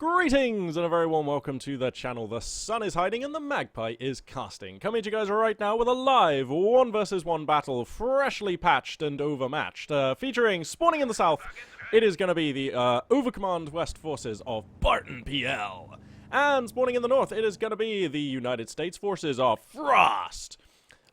Greetings and a very warm welcome to the channel. The sun is hiding and the magpie is casting. Coming to you guys right now with a live 1 vs 1 battle, freshly patched and overmatched, featuring, spawning in the south, it is going to be the Overcommand West forces of BartonPL. And spawning in the north, it is going to be the United States forces of Frost.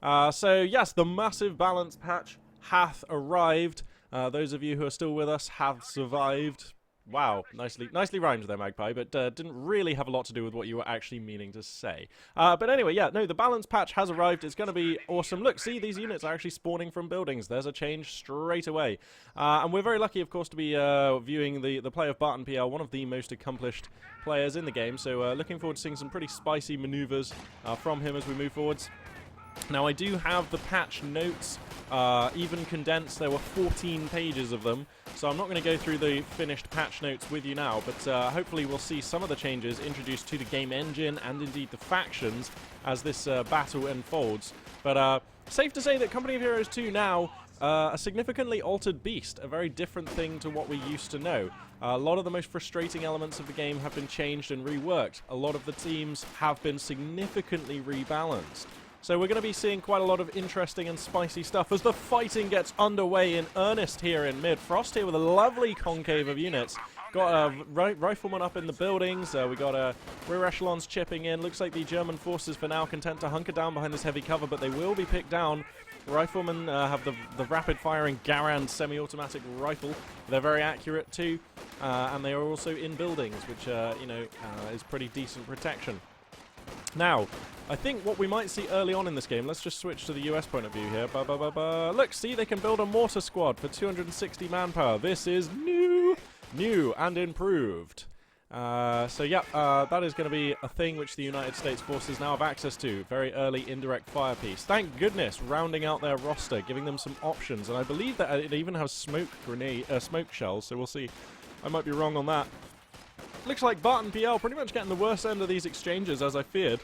So yes, the massive balance patch hath arrived. Those of you who are still with us have survived. Wow, nicely rhymed there, Magpie, but didn't really have a lot to do with what you were actually meaning to say. But anyway, yeah, no, the balance patch has arrived. It's going to be awesome. Look, see, these units are actually spawning from buildings. There's a change straight away. And we're very lucky, of course, to be viewing the play of BartonPL, one of the most accomplished players in the game. So looking forward to seeing some pretty spicy maneuvers from him as we move forwards. Now, I do have the patch notes, even condensed. There were 14 pages of them, so I'm not going to go through the finished patch notes with you now, but hopefully we'll see some of the changes introduced to the game engine and indeed the factions as this battle unfolds. But safe to say that Company of Heroes 2 now, a significantly altered beast, a very different thing to what we used to know. A lot of the most frustrating elements of the game have been changed and reworked. A lot of the teams have been significantly rebalanced. So we're going to be seeing quite a lot of interesting and spicy stuff as the fighting gets underway in earnest here in mid. Frost here with a lovely concave of units. Got a rifleman up in the buildings. We got rear echelons chipping in. Looks like the German forces for now content to hunker down behind this heavy cover, but they will be picked down. Riflemen have the rapid-firing Garand semi-automatic rifle. They're very accurate too, and they are also in buildings, which is pretty decent protection. Now, I think what we might see early on in this game, let's just switch to the US point of view here. Look, see, they can build a mortar squad for 260 manpower. This is new and improved. So yeah, that is going to be a thing which the United States forces now have access to. Very early indirect fire piece. Thank goodness, rounding out their roster, giving them some options. And I believe that it even has smoke shells, so we'll see. I might be wrong on that. Looks like BartonPL pretty much getting the worst end of these exchanges, as I feared.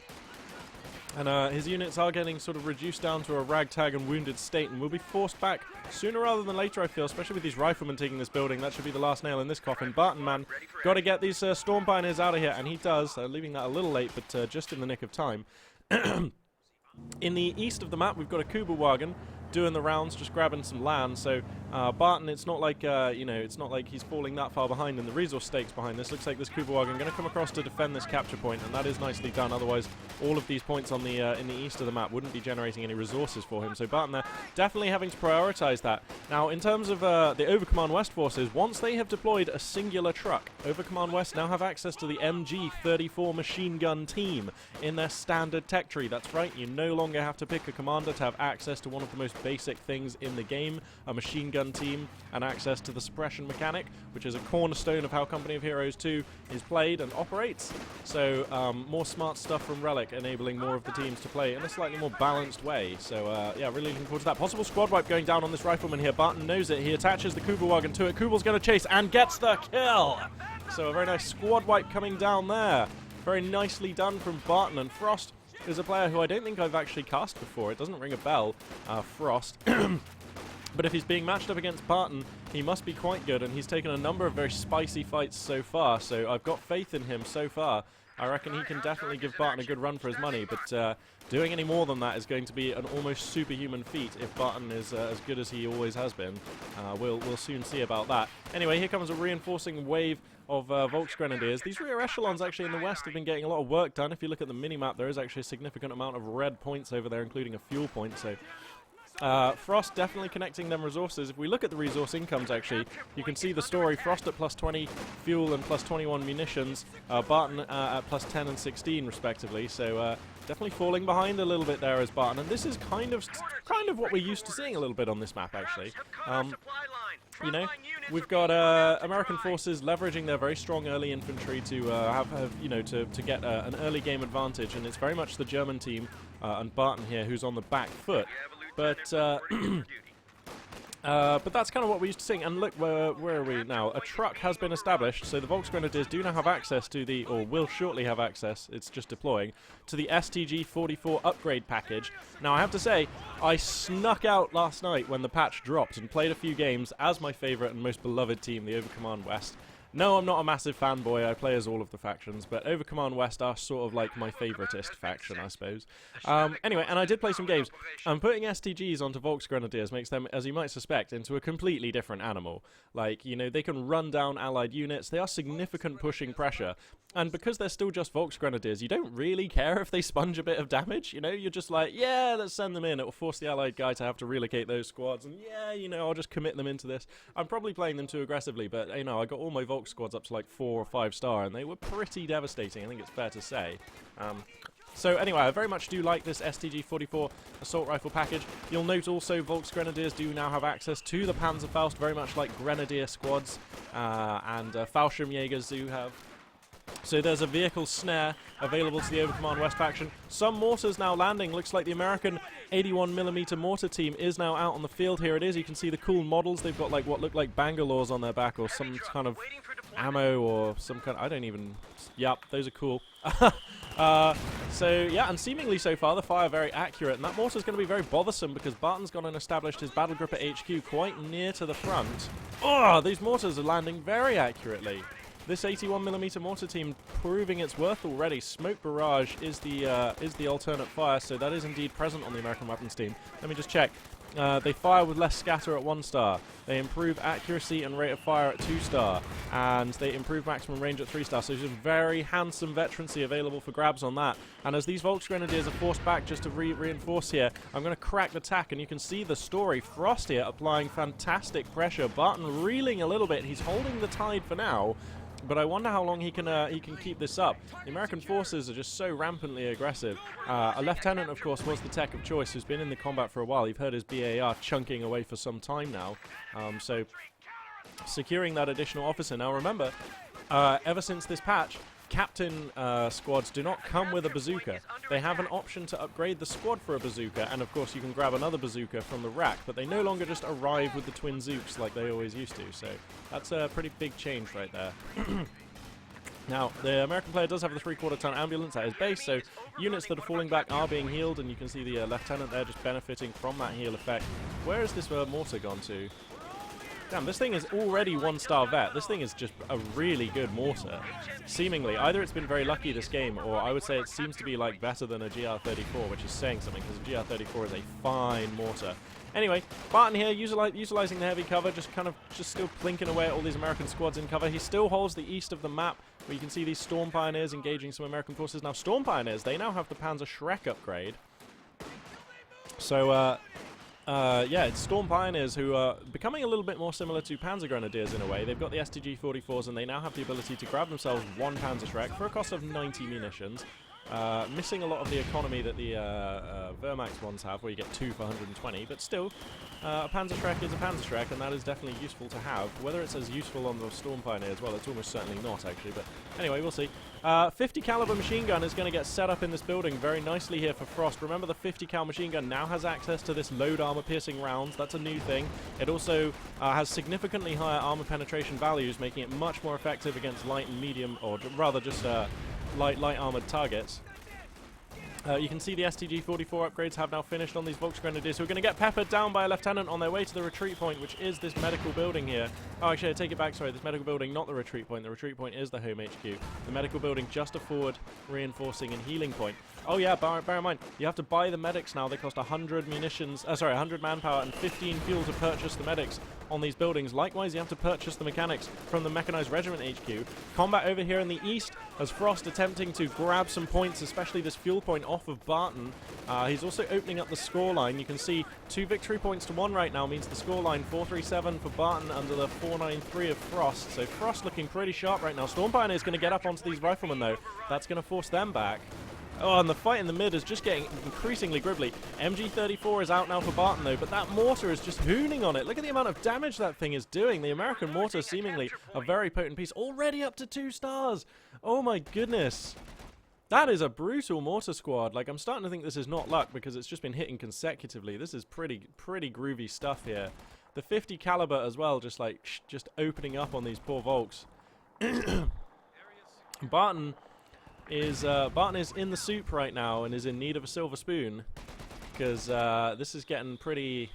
And his units are getting sort of reduced down to a ragtag and wounded state, and will be forced back sooner rather than later, I feel, especially with these riflemen taking this building. That should be the last nail in this coffin. Barton, man, got to get these Storm Pioneers out of here, and he does, leaving that a little late, but just in the nick of time. In the east of the map, we've got a Kugelwagen doing the rounds, just grabbing some land. So Barton, it's not like it's not like he's falling that far behind in the resource stakes behind this. Looks like this Kugelwagen going to come across to defend this capture point, and that is nicely done. Otherwise, all of these points on the in the east of the map wouldn't be generating any resources for him. So Barton there definitely having to prioritize that. Now, in terms of the Overcommand West forces, once they have deployed a singular truck, Overcommand West now have access to the MG-34 machine gun team in their standard tech tree. That's right, you no longer have to pick a commander to have access to one of the most basic things in the game, a machine gun team, and access to the suppression mechanic, which is a cornerstone of how Company of Heroes 2 is played and operates. So more smart stuff from Relic, enabling more of the teams to play in a slightly more balanced way. So yeah, really looking forward to that. Possible squad wipe going down on this rifleman here. Barton knows it. He attaches the Kugelwagen to it. Kugel's going to chase and gets the kill. So a very nice squad wipe coming down there. Very nicely done from Barton. And Frost is a player who I don't think I've actually cast before. It doesn't ring a bell, Frost. But if he's being matched up against Barton, he must be quite good, and he's taken a number of very spicy fights so far, so I've got faith in him so far. I reckon he can definitely give Barton a good run for his money, but doing any more than that is going to be an almost superhuman feat if Barton is as good as he always has been. We'll soon see about that. Anyway, here comes a reinforcing wave of Volksgrenadiers. These rear echelons actually in the west have been getting a lot of work done. If you look at the minimap, there is actually a significant amount of red points over there, including a fuel point, so Frost definitely connecting them resources. If we look at the resource incomes, actually, you can see the story. Frost at plus 20 fuel and plus 21 munitions. Barton at plus 10 and 16, respectively. So definitely falling behind a little bit there as Barton. And this is kind of what we're used to seeing a little bit on this map, actually. You know, we've got American forces leveraging their very strong early infantry to to get an early game advantage, and it's very much the German team and Barton here who's on the back foot. But that's kind of what we used to sing. And look, where are we now? A truck has been established, so the Volksgrenadiers do now have access to the, or will shortly have access, it's just deploying, to the STG-44 upgrade package. Now, I have to say, I snuck out last night when the patch dropped and played a few games as my favorite and most beloved team, the Overcommand West. No, I'm not a massive fanboy. I play as all of the factions, but Over Command West are sort of like my favoritist faction, I suppose. Anyway, and I did play some games. Putting STGs onto Volksgrenadiers makes them, as you might suspect, into a completely different animal. Like, you know, they can run down allied units. They are significant pushing pressure. And because they're still just Volksgrenadiers, you don't really care if they sponge a bit of damage, you know? You're just like, yeah, let's send them in. It will force the allied guy to have to relocate those squads, and yeah, you know, I'll just commit them into this. I'm probably playing them too aggressively, but, you know, I got all my Volk squads up to like 4 or 5 star, and they were pretty devastating, I think it's fair to say. So anyway, I very much do like this STG-44 assault rifle package. You'll note also Volksgrenadiers do now have access to the Panzerfaust, very much like Grenadier squads, and Fallschirmjägers do have. So there's a vehicle snare available to the Overcommand West faction. Some mortars now landing. Looks like the American 81mm mortar team is now out on the field. Here it is. You can see the cool models. They've got like what look like Bangalores on their back, or some kind of ammo, or some kind of, I don't even... Yep, those are cool. So yeah, and seemingly so far the fire very accurate, and that mortar's going to be very bothersome because Barton's gone and established his battle group at HQ quite near to the front. Oh, these mortars are landing very accurately. This 81mm mortar team proving its worth already. Smoke barrage is the alternate fire, so that is indeed present on the American weapons team. Let me just check. They fire with less scatter at 1 star. They improve accuracy and rate of fire at 2 star, and they improve maximum range at 3 star. So there's very handsome veterancy available for grabs on that. And as these Volksgrenadiers are forced back just to reinforce here, I'm going to crack the tack, and you can see the story. Frost here applying fantastic pressure. Barton reeling a little bit. He's holding the tide for now. But I wonder how long he can keep this up. The American forces are just so rampantly aggressive. A lieutenant, of course, was the tech of choice, who's been in the combat for a while. You've heard his BAR chunking away for some time now. So securing that additional officer. Now remember, ever since this patch, captain squads do not come with a bazooka. They have an option to upgrade the squad for a bazooka, and of course you can grab another bazooka from the rack, but they no longer just arrive with the twin zooks like they always used to, so that's a pretty big change right there. Now, the American player does have the 3/4 ton ambulance at his base, so units that are falling back are being healed, and you can see the lieutenant there just benefiting from that heal effect. Where has this mortar gone to? Damn, this thing is already 1-star vet. This thing is just a really good mortar. Seemingly, either it's been very lucky this game, or I would say it seems to be like better than a GR34, which is saying something, because a GR34 is a fine mortar. Anyway, Barton here, utilizing the heavy cover, just still plinking away at all these American squads in cover. He still holds the east of the map, where you can see these Storm Pioneers engaging some American forces. Now, Storm Pioneers, they now have the Panzer Schreck upgrade. So, yeah, it's Storm Pioneers who are becoming a little bit more similar to Panzer Grenadiers in a way. They've got the STG-44s, and they now have the ability to grab themselves 1 Panzer Schreck for a cost of 90 munitions. Missing a lot of the economy that the Wehrmacht ones have, where you get 2 for 120, but still, a Panzer Schreck is a Panzer Schreck, and that is definitely useful to have. Whether it's as useful on the Storm Pioneers, well, it's almost certainly not, actually, but anyway, we'll see. 50 caliber machine gun is going to get set up in this building very nicely here for Frost. Remember, the 50 cal machine gun now has access to this load armor piercing rounds. That's a new thing. It also has significantly higher armor penetration values, making it much more effective against light and medium, or rather just light armored targets. You can see the STG-44 upgrades have now finished on these Volksgrenadiers, who are going to get peppered down by a lieutenant on their way to the retreat point, which is this medical building here. Oh, actually, I take it back, sorry, this medical building, not the retreat point. The retreat point is the home HQ. The medical building just a forward reinforcing and healing point. Oh yeah, bear in mind, you have to buy the medics now. They cost 100 munitions, 100 manpower and 15 fuel to purchase the medics on these buildings. Likewise, you have to purchase the mechanics from the Mechanized Regiment HQ. Combat over here in the east, as Frost attempting to grab some points, especially this fuel point off of Barton. He's also opening up the scoreline. You can see 2 victory points to 1 right now means the scoreline 437 for Barton under the 493 of Frost. So Frost looking pretty sharp right now. Storm Pioneer is going to get up onto these riflemen though. That's going to force them back. Oh, and the fight in the mid is just getting increasingly gribbly. MG34 is out now for Barton though, but that mortar is just hooning on it. Look at the amount of damage that thing is doing. The American mortar seemingly a very potent piece, already up to 2 stars. Oh my goodness. That is a brutal mortar squad. Like, I'm starting to think this is not luck because it's just been hitting consecutively. This is pretty groovy stuff here. The 50 caliber as well, just opening up on these poor Volks. Barton is in the soup right now and is in need of a silver spoon, because this is getting pretty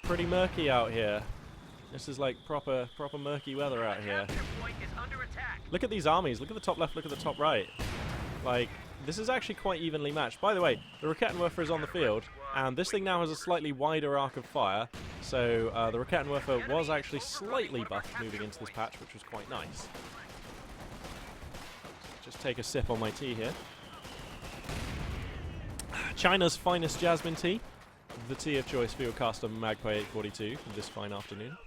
murky out here. This is like proper murky weather out here. Look at these armies. Look at the top left, look at the top right. Like, this is actually quite evenly matched. By the way, the Rakettenwerfer is on the field, and this thing now has a slightly wider arc of fire. So the Rakettenwerfer was actually slightly buffed moving into this patch, which was quite nice. Just take a sip on my tea here. China's finest jasmine tea. The tea of choice for your cast of Magpie 842 this fine afternoon.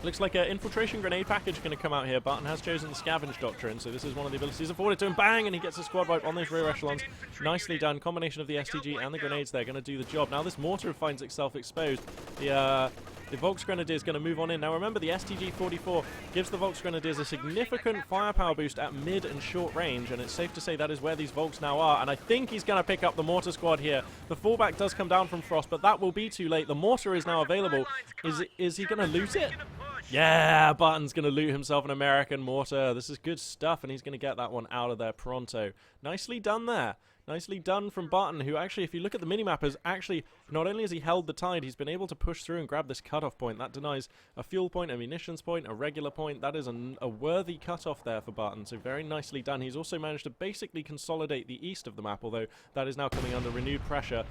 Looks like an infiltration grenade package going to come out here. Barton has chosen the scavenge doctrine, so this is one of the abilities afforded to him. Bang! And he gets a squad wipe on those rear echelons. Nicely done. Combination of the STG and the grenades there going to do the job. Now this mortar finds itself exposed. The Volksgrenadier is going to move on in. Now remember, the STG-44 gives the Volksgrenadiers a significant firepower boost at mid and short range, and it's safe to say that is where these Volks now are. And I think he's going to pick up the mortar squad here. The fallback does come down from Frost, but that will be too late. The mortar is now available. Is he going to loot it? Yeah, Barton's going to loot himself an American mortar. This is good stuff, and he's going to get that one out of there pronto. Nicely done there. Nicely done from Barton, who actually, if you look at the minimap, has actually, not only has he held the tide, he's been able to push through and grab this cutoff point. That denies a fuel point, a munitions point, a regular point. That is a worthy cutoff there for Barton, so very nicely done. He's also managed to basically consolidate the east of the map, although that is now coming under renewed pressure.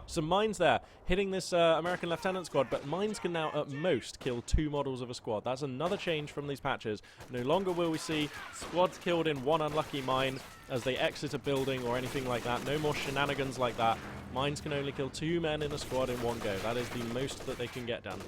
Some mines there, hitting this American Lieutenant squad, but mines can now at most kill 2 models of a squad. That's another change from these patches. No longer will we see squads killed in one unlucky mine as they exit a building or anything like that. No more shenanigans like that. Mines can only kill 2 men in a squad in one go. That is the most that they can get done.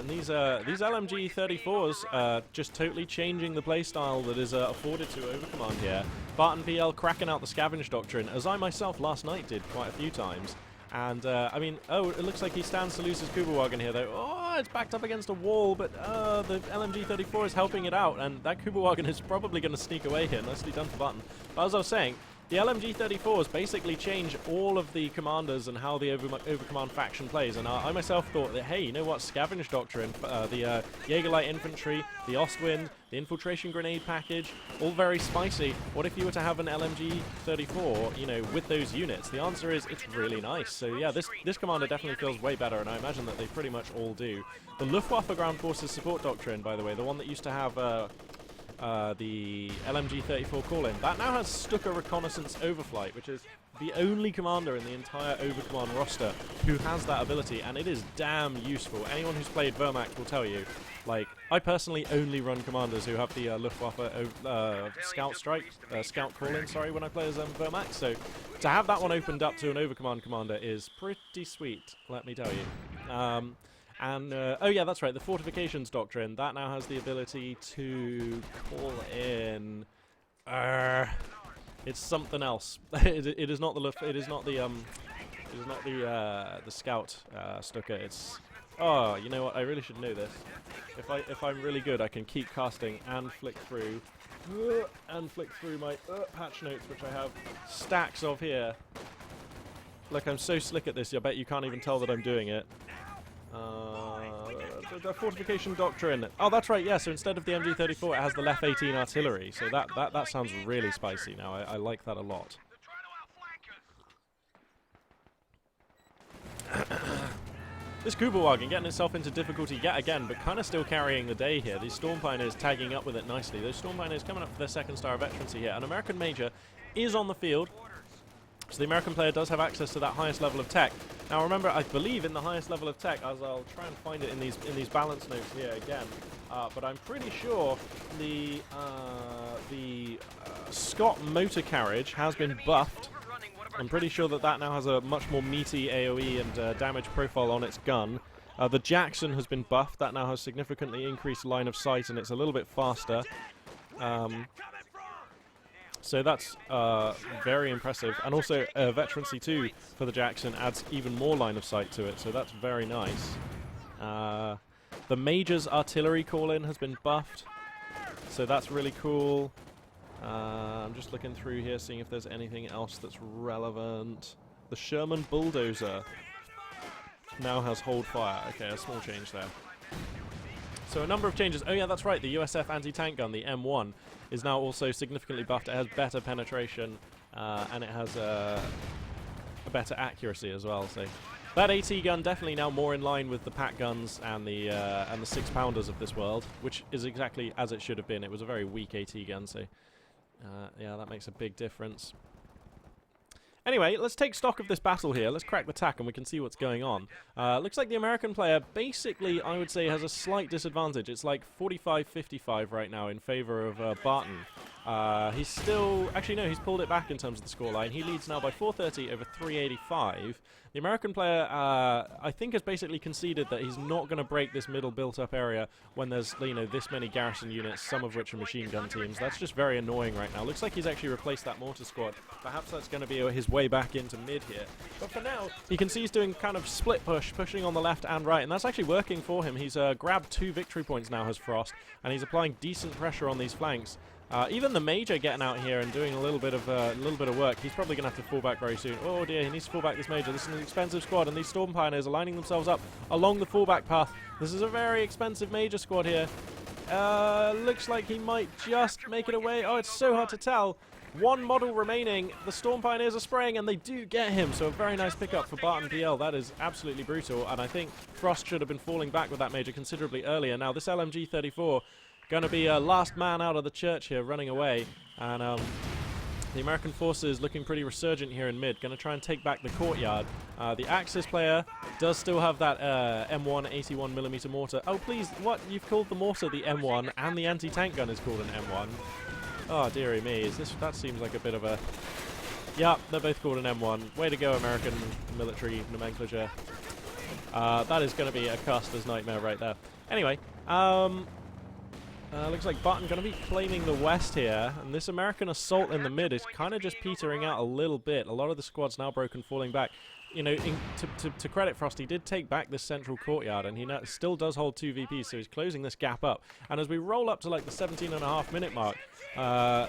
These LMG 34s just totally changing the playstyle that is afforded to Overcommand here. BartonPL cracking out the scavenge doctrine, as I myself last night did quite a few times. And, I mean, it looks like he stands to lose his Kuberwagen here, though. Oh, it's backed up against a wall, but the LMG-34 is helping it out, and that Kuberwagen is probably going to sneak away here. Nicely done for Barton. But as I was saying, the LMG-34s basically change all of the commanders and how the Overcommand faction plays, and I myself thought that, hey, you know what, Scavenge Doctrine, the Jaeger Light Infantry, the Ostwind, the Infiltration Grenade package, all very spicy. What if you were to have an LMG-34, you know, with those units? The answer is it's really nice. So yeah, this commander definitely feels way better, and I imagine that they pretty much all do. The Luftwaffe Ground Forces Support Doctrine, by the way, the one that used to have the LMG-34 call-in, that now has Stuka Reconnaissance Overflight, which is the only commander in the entire Overcommand roster who has that ability, and it is damn useful. Anyone who's played Wehrmacht will tell you. Like, I personally only run commanders who have the Luftwaffe Scout Strike, Scout call-in, sorry, when I play as Wehrmacht, so to have that one opened up to an Overcommand commander is pretty sweet, let me tell you. Oh yeah, that's right, the Fortifications Doctrine, that now has the ability to call in... it's something else. It is not the Scout Stuka. It's... Oh, you know what, I really should know this. If I'm really good, I can keep casting and flick through my patch notes, which I have stacks of here. Look, I'm so slick at this, I bet you can't even tell that I'm doing it. The Fortification Doctrine. Oh, that's right, yeah, so instead of the MG-34, it has the Lef 18 artillery, so that sounds really spicy now. I like that a lot. This Kuberwagen getting itself into difficulty yet again, but kind of still carrying the day here. These Storm Pioneers tagging up with it nicely. Those Storm Pioneers coming up for their second star of veterancy here. An American Major is on the field, so the American player does have access to that highest level of tech. Now remember, I believe in the highest level of tech, as I'll try and find it in these balance notes here again, but I'm pretty sure the Scott motor carriage has been buffed. I'm pretty sure that now has a much more meaty AoE and damage profile on its gun. The Jackson has been buffed. That now has significantly increased line of sight, and it's a little bit faster. So that's very impressive. And also, Veterancy 2 for the Jackson adds even more line of sight to it, so that's very nice. The Major's artillery call-in has been buffed, so that's really cool. I'm just looking through here, seeing if there's anything else that's relevant. The Sherman Bulldozer now has Hold Fire. Okay, a small change there. So a number of changes. Oh yeah, that's right, the USF anti-tank gun, the M1, is now also significantly buffed. It has better penetration, and it has a better accuracy as well. So That AT gun definitely now more in line with the pack guns and the 6-pounders of this world, which is exactly as it should have been. It was a very weak AT gun, so yeah, that makes a big difference. Anyway, let's take stock of this battle here. Let's crack the tack and we can see what's going on. Looks like the American player basically, I would say, has a slight disadvantage. It's like 45-55 right now in favor of Barton. He's still... Actually, no, he's pulled it back in terms of the scoreline. He leads now by 430 over 385. The American player, I think, has basically conceded that he's not going to break this middle built-up area when there's, you know, this many garrison units, some of which are machine gun teams. That's just very annoying right now. Looks like he's actually replaced that mortar squad. Perhaps that's going to be his way back into mid here. But for now, you can see he's doing kind of split push, pushing on the left and right, and that's actually working for him. He's grabbed 2 victory points now, has Frost, and he's applying decent pressure on these flanks. Even the Major getting out here and doing a little bit of work. He's probably going to have to fall back very soon. Oh dear, he needs to fall back this Major. This is an expensive squad, and these Storm Pioneers are lining themselves up along the fallback path. This is a very expensive Major squad here. Looks like he might just make it away. Oh, it's so hard to tell. 1 model remaining. The Storm Pioneers are spraying, and they do get him. So a very nice pickup for BartonPL. That is absolutely brutal, and I think Frost should have been falling back with that Major considerably earlier. Now, this LMG-34... going to be last man out of the church here, running away. And the American forces looking pretty resurgent here in mid. Going to try and take back the courtyard. The Axis player does still have that M1 81mm mortar. Oh, please, what? You've called the mortar the M1, and the anti-tank gun is called an M1. Oh, dearie me. That seems like a bit of a... Yeah, they're both called an M1. Way to go, American military nomenclature. That is going to be a caster's nightmare right there. Anyway, looks like Barton going to be claiming the west here, and this American assault in the mid is kind of just petering out a little bit. A lot of the squad's now broken, falling back. You know, to credit Frost, he did take back this central courtyard, and he still does hold 2 VPs, so he's closing this gap up. And as we roll up to like the 17.5-minute mark,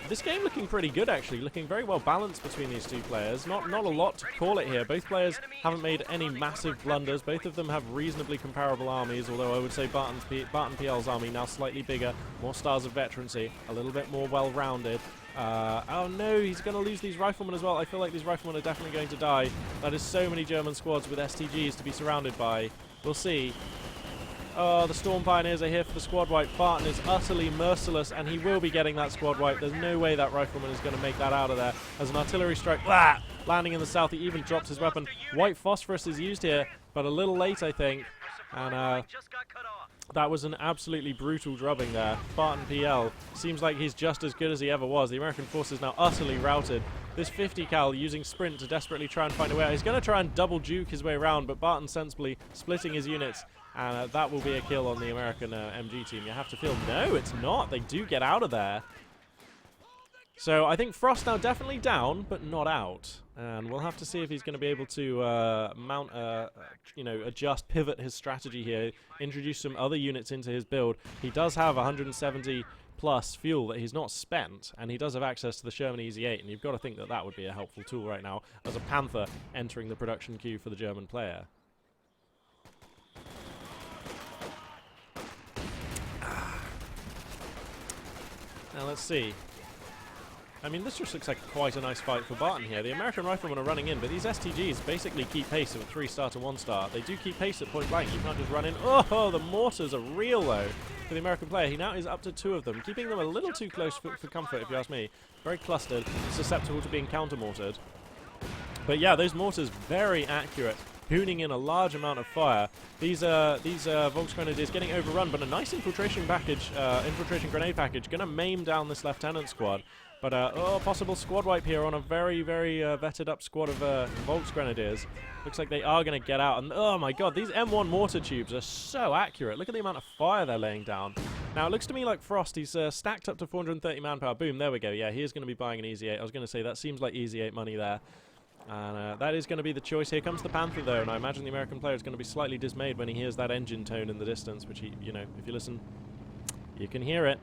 this game looking pretty good actually, looking very well balanced between these two players. Not a lot to call it here. Both players haven't made any massive blunders. Both of them have reasonably comparable armies, although I would say BartonPL's army now slightly bigger, more stars of veterancy, a little bit more well-rounded. Oh no, he's going to lose these riflemen as well. I feel like these riflemen are definitely going to die. That is so many German squads with STGs to be surrounded by. We'll see. Oh, the Storm Pioneers are here for the squad wipe. Barton is utterly merciless, and he will be getting that squad wipe. There's no way that rifleman is going to make that out of there. As an artillery strike, landing in the south, he even drops his weapon. White phosphorus is used here, but a little late, I think. And that was an absolutely brutal drubbing there. BartonPL seems like he's just as good as he ever was. The American force is now utterly routed. This 50 cal using sprint to desperately try and find a way out. He's going to try and double juke his way around, but Barton sensibly splitting his units. And that will be a kill on the American MG team. You have to feel, no, it's not. They do get out of there. So I think Frost now definitely down, but not out. And we'll have to see if he's going to be able to mount, adjust, pivot his strategy here, introduce some other units into his build. He does have 170 plus fuel that he's not spent, and he does have access to the Sherman EZ8, and you've got to think that that would be a helpful tool right now as a Panther entering the production queue for the German player. Now let's see. I mean, this just looks like quite a nice fight for Barton here. The American riflemen are running in, but these STGs basically keep pace at 3-star to 1-star. They do keep pace at point blank. You can't just run in. Oh, the mortars are real, though, for the American player. He now is up to 2 of them, keeping them a little too close for comfort, if you ask me. Very clustered, susceptible to being counter-mortared. But yeah, those mortars, very accurate, hooning in a large amount of fire. These Volksgrenadiers getting overrun, but a nice infiltration package, infiltration grenade package, going to maim down this lieutenant squad. But, possible squad wipe here on a very, very vetted up squad of Volksgrenadiers. Looks like they are going to get out. And, oh my god, these M1 mortar tubes are so accurate. Look at the amount of fire they're laying down. Now, it looks to me like Frost, he's stacked up to 430 manpower. Boom, there we go. Yeah, he is going to be buying an EZ8. I was going to say, that seems like EZ8 money there. And that is going to be the choice. Here comes the Panther, though, and I imagine the American player is going to be slightly dismayed when he hears that engine tone in the distance, which he, you know, if you listen, you can hear it.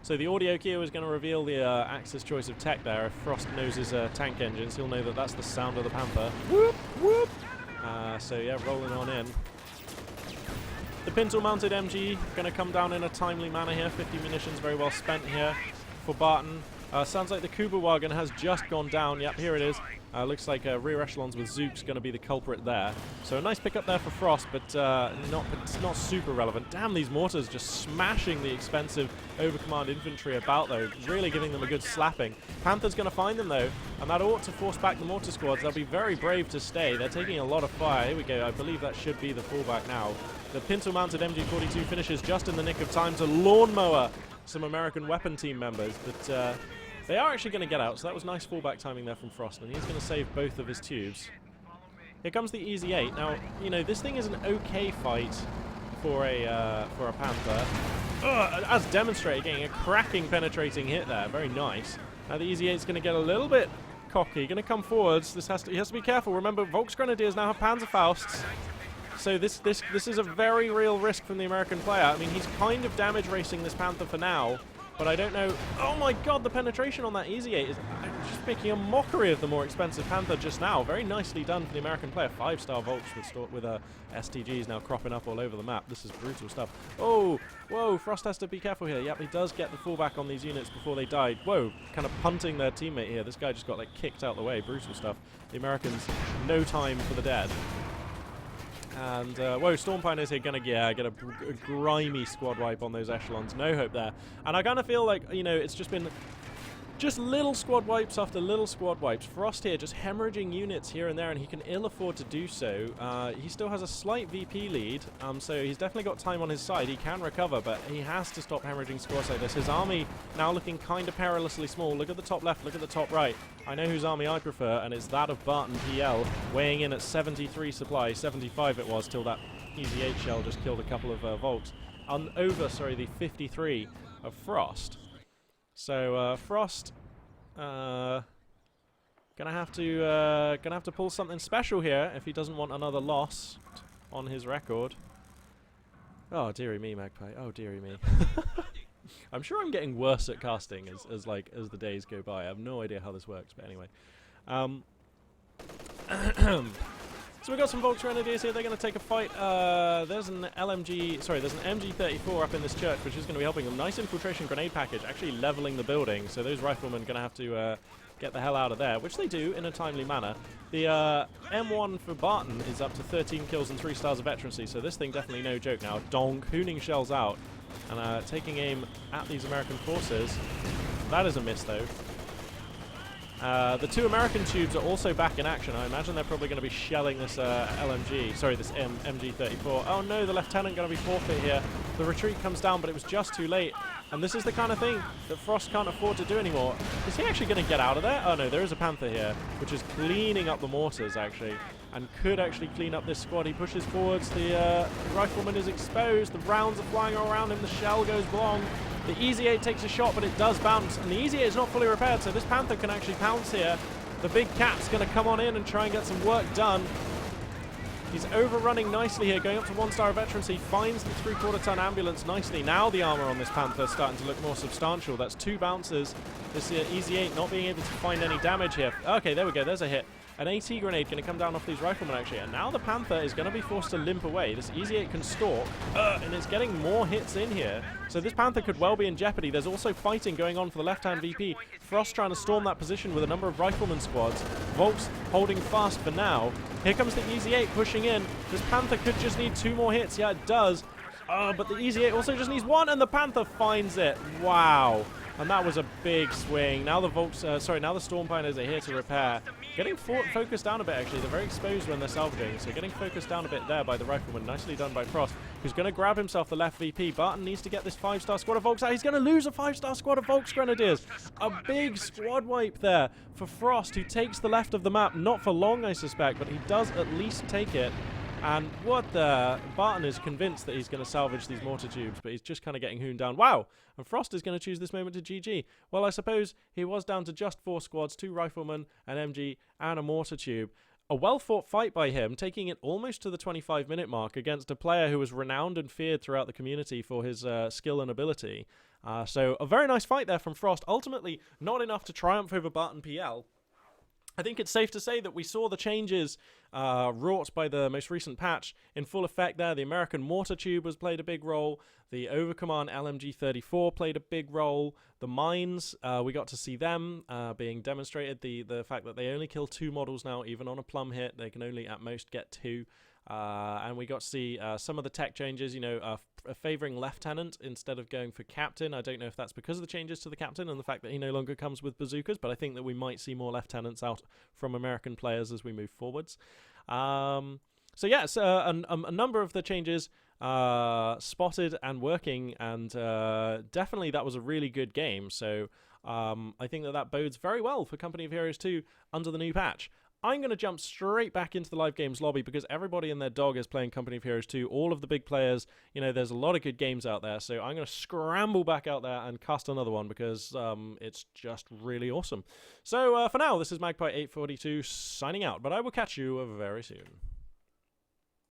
So the audio cue is going to reveal the Axis choice of tech there. If Frost knows his tank engines, he'll know that that's the sound of the Panther. Whoop, whoop! So yeah, rolling on in. The pintle-mounted MG going to come down in a timely manner here. 50 munitions very well spent here for Barton. Sounds like the Kuba wagon has just gone down. Yep, here it is. Looks like rear echelons with Zook's going to be the culprit there. So a nice pickup there for Frost, but it's not super relevant. Damn, these mortars just smashing the expensive overcommand infantry about, though. Really giving them a good slapping. Panther's going to find them, though, and that ought to force back the mortar squads. They'll be very brave to stay. They're taking a lot of fire. Here we go. I believe that should be the fallback now. The pintle-mounted MG42 finishes just in the nick of time to lawnmower some American weapon team members, but they are actually going to get out, so that was nice fallback timing there from Frost, and he's going to save both of his tubes. Here comes the Easy 8. Now, you know, this thing is an okay fight for a Panther. As demonstrated, getting a cracking penetrating hit there. Very nice. Now the Easy 8 is going to get a little bit cocky, going to come forwards. He has to be careful. Remember, Volksgrenadiers now have Panzerfausts. So this is a very real risk from the American player. I mean, he's kind of damage racing this Panther for now, but I don't know. Oh my god, the penetration on that Easy 8 is just making a mockery of the more expensive Panther just now. Very nicely done for the American player. 5-star Volks with STGs now cropping up all over the map. This is brutal stuff. Oh, whoa, Frost has to be careful here. Yep, he does get the fallback on these units before they died. Whoa, kind of punting their teammate here. This guy just got like kicked out the way. Brutal stuff. The Americans, no time for the dead. And, whoa, Stormpioneers here gonna get a grimy squad wipe on those echelons. No hope there. And I kind of feel like, you know, it's just been just little squad wipes after little squad wipes. Frost here just hemorrhaging units here and there, and he can ill afford to do so. He still has a slight VP lead, so he's definitely got time on his side. He can recover, but he has to stop hemorrhaging scores like this. His army now looking kind of perilously small. Look at the top left, look at the top right. I know whose army I prefer, and it's that of BartonPL, weighing in at 73 supply. 75 it was, till that Easy 8 shell just killed a couple of Volks. Over the 53 of Frost. So Frost gonna have to pull something special here if he doesn't want another loss on his record. Oh dearie me, Magpie. Oh dearie me. I'm sure I'm getting worse at casting as the days go by. I have no idea how this works, but anyway. So we've got some Volksgrenadiers here. They're going to take a fight. There's an MG34 up in this church, which is going to be helping them. Nice infiltration grenade package, actually leveling the building. So those riflemen are going to have to get the hell out of there, which they do in a timely manner. The M1 for Barton is up to 13 kills and 3 stars of veterancy, so this thing definitely no joke now. Donk, hooning shells out, and taking aim at these American forces. That is a miss, though. The two American tubes are also back in action. I imagine they're probably going to be shelling this this MG34. Oh no, the lieutenant going to be forfeit here. The retreat comes down, but it was just too late. And this is the kind of thing that Frost can't afford to do anymore. Is he actually going to get out of there? Oh no, there is a Panther here, which is cleaning up the mortars, actually, and could actually clean up this squad. He pushes forwards. The rifleman is exposed. The rounds are flying all around him. The shell goes blong. The Easy 8 takes a shot, but it does bounce, and the Easy 8 is not fully repaired, so this Panther can actually pounce here. The big cat's going to come on in and try and get some work done. He's overrunning nicely here, going up to 1 star of veterancy, finds the 3/4 ton ambulance nicely. Now the armor on this Panther is starting to look more substantial. That's 2 bounces. This Easy 8 not being able to find any damage here. Okay, there we go, there's a hit. An AT grenade going to come down off these riflemen, actually, and now the Panther is going to be forced to limp away. This Easy 8 can stalk, and it's getting more hits in here. So this Panther could well be in jeopardy. There's also fighting going on for the left-hand VP. Frost trying to storm that position with a number of rifleman squads. Volks holding fast for now. Here comes the Easy 8 pushing in. This Panther could just need 2 more hits. Yeah, it does. But the Easy 8 also just needs 1, and the Panther finds it. Wow. And that was a big swing. Now the now the Stormpioneers are here to repair. Getting focused down a bit, actually. They're very exposed when they're salvaging, so getting focused down a bit there by the rifleman. Nicely done by Frost, who's going to grab himself the left VP. Barton needs to get this 5-star squad of Volks out. He's going to lose a 5-star squad of Volksgrenadiers. A big squad wipe there for Frost, who takes the left of the map. Not for long, I suspect, but he does at least take it. And what the... Barton is convinced that he's going to salvage these mortar tubes, but he's just kind of getting hooned down. Wow! And Frost is going to choose this moment to GG. Well, I suppose he was down to just 4 squads, 2 riflemen, an MG, and a mortar tube. A well-fought fight by him, taking it almost to the 25-minute mark against a player who was renowned and feared throughout the community for his skill and ability. So a very nice fight there from Frost. Ultimately, not enough to triumph over BartonPL. I think it's safe to say that we saw the changes wrought by the most recent patch in full effect there. The American mortar tube has played a big role. The Overcommand LMG-34 played a big role. The mines, we got to see them being demonstrated. The fact that they only kill 2 models now, even on a plum hit. They can only at most get 2. And we got to see some of the tech changes, you know, favouring Lieutenant instead of going for Captain. I don't know if that's because of the changes to the Captain and the fact that he no longer comes with bazookas, but I think that we might see more Lieutenants out from American players as we move forwards. So yes, a number of the changes spotted and working, and definitely that was a really good game. So I think that bodes very well for Company of Heroes 2 under the new patch. I'm going to jump straight back into the live games lobby because everybody and their dog is playing Company of Heroes 2. All of the big players, you know, there's a lot of good games out there. So I'm going to scramble back out there and cast another one because it's just really awesome. So for now, this is Magpie842 signing out, but I will catch you very soon.